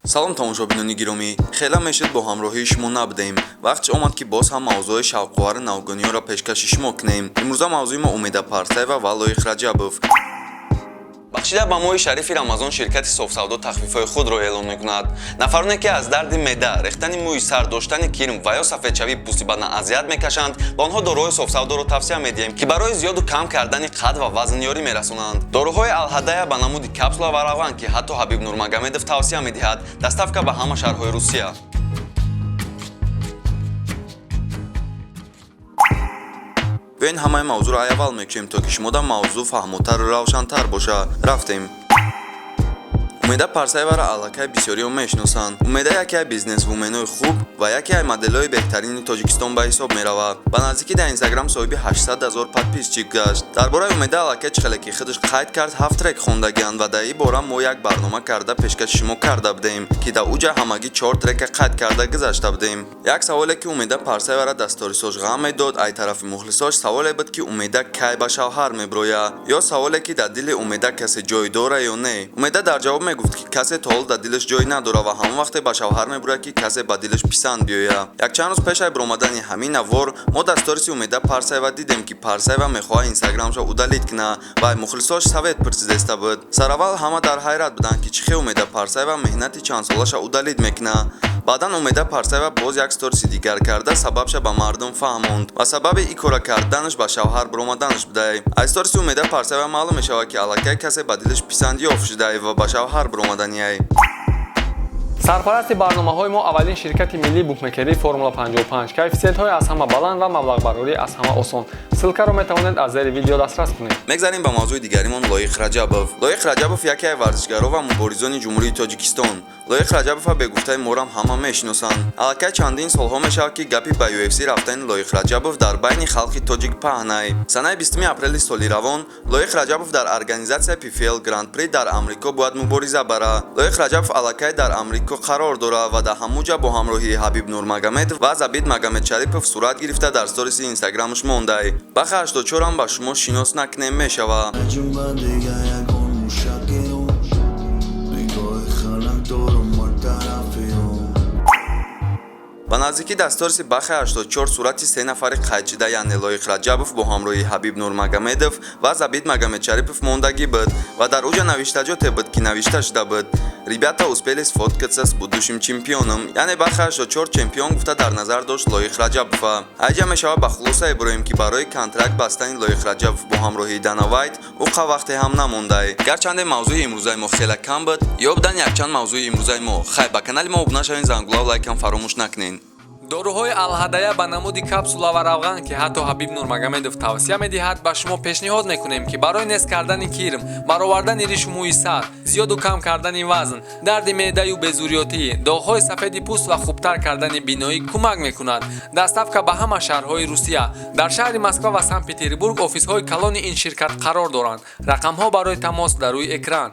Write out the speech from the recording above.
салом тамошобинони гиромӣ, хела мешид бо ҳамроҳии шумо набудем. Вақти омад ки боз ҳам мавзӯи шавқовари навгониёнро пешкаши шумо кунем. Имрӯза мавзӯи мо Умеда Парсаева ва Лоиқ Раҷабов. бахшида ба моҳи шарифи Рамазон ширкати софсавдо тахфифҳои худро эълон мекунад. Нафароне ки аз дарди меъда, рехтани мӯи сар, доштани кирм ва ё сафедшавии пӯсти бадан азият мекашанд, ба онҳо дороҳои софсавдоро тавсия медиҳем, ки барои зиёду кам кардани қад ва вазн ёрӣ мерасонанд. Дороҳои Алҳадая ба намуди капсула ва равған, ки ҳатто Ҳабиб Нурмагомедов тавсия медиҳад, доставка ба ҳама шаҳрҳои Русия. Биёин ҳамаи мавзӯъро айвал мекушем, то ки шумода мавзӯъ фаҳмотару равшантар боша. Рафтем. Умеда Парсаеваро аллакай бисёриҳо мешиносанд. Умеда яке аз бизнесвуменои хуб ва яке аз моделҳои беҳтарини Тоҷикистон ба ҳисоб меравад. Ба наздикӣ дар Инстаграм соҳиби 800 000 подписчик гашт. Дар бораи Умеда аллакай чӣ хеле ки худаш қайд кард, 7 трек хондагианд ва дар ин бора мо як барнома карда пешкаши шумо карда будем, ки дар уҷа ҳамагӣ 4 трека қайд карда гузашта будем. Як саволе ки Умеда Парсаеваро дасторисош ғам медод, ай тарафи мухлисош саволе буд ки Умеда кай ба шавҳар меброя, ё саволе ки дар дили Умеда касе ҷой дора ё не. Умеда дар ҷавоб гуфт ки касе то ҳол дар дилаш ҷой надора ва ҳамон вақте ба шавҳар мебурад ки касе ба дилаш писанд биёя. Якчанд рӯз пеш аз биромадани ҳамин навор мо дар сториси Умеда Парсаева дидем ки Парсаева мехоҳад Инстаграмашро удалит кунад ва мухлисош совет пурсидаста буд. Сараввал ҳама дар ҳайрат буданд ки чӣ хел Умеда Парсаева меҳнати чандсолаша удалит мекунад. Баъдан Умеда Парсаева боз як сториси дигар карда сабабша ба мардум фаҳмонд ва сабаби ин кора карданаш ба шавҳар биромаданаш будай. аз сториси Умеда Парсаева маълум мешавад ки аллакай касе ба дилаш писанд ёфт шудай ва ба шавҳар биромадани ай. сарпарасти барномаҳои мо аввалин ширкати миллии букмекерии Формула 55, коэффициентҳои аз ҳама баланд ва маблағбарорӣ аз ҳама осон. Ссилкаро метавонед аз зери видео дастрас кунед. Мегзарем ба мавзӯи дигаримон Лоиқ Раҷабов. Лоиқ Раҷабов яке аз варзишгаро ва муборизони ҷумҳурии Тоҷикистон. Лоиқ Раҷабовро бе гуфтаи морам ҳама мешиносанд. Аллакай чандин солҳо мешавад ки гапи ба UFC рафтани Лоиқ Раҷабов дар байни халқи тоҷик паҳнай. Санаи 20 апрели соли равон Лоиқ Раҷабов дар организатсияи PFL Grand Prix дар Амрико бояд мубориза барад. Лоиқ Раҷабов аллакай дар Амрико қарор дорад ва дар ҳамуҷа бо ҳамроҳии Ҳабиб Нурмагомедов ва Забит Магомедшарипов сурат гирифта дар сториси Инстаграмаш мондай. Бахи 84 ба шумо шинос накунем мешавад. ба наздикӣ дар сториси бахи 84 сурати се нафари қайдшида, яъне Лоиқ Раҷабов бо ҳамроҳии Ҳабиб Нурмагомедов ва Забит Магомедшарипов мондагӣ буд ва дар уҷа навиштаҷоте буд ки навишта шуда буд: «Ребята успели сфоткаться с будущим чемпионом». Яъне бахи 84 чемпион гуфта дар назар дошт Лоиқ Раҷабова. Айҷа мешавад ба хулоса иброем ки барои контракт бастани Лоиқ Раҷабов бо ҳамроҳии Дана Вайт уқа вақте ҳам намондай. Гарчанде мавзӯи имрӯзаи мо хеле кам буд, ёбдан якчанд мавзӯи имрӯзаи мо. Хай ба канали мо обуна шавен, зангулав лайкам фаромӯш накунен. дороҳои Алҳадая ба намуди капсула ва равған, ки ҳатто Ҳабиб Нурмагомедов тавсия медиҳад, ба шумо пешниҳод мекунем ки барои нест кардани кирм, баровардани ришу мӯи сар, зиёду кам кардани вазн, дарди меъдаю безурётӣ, доғҳои сафеди пӯст ва хубтар кардани биноӣ кӯмак мекунад. доставка ба ҳама шаҳрҳои Русия. Дар шаҳри Москва ва Санкт-Петербург офисҳои калони ин ширкат қарор доранд. рақамҳо барои тамос дар рӯи экран.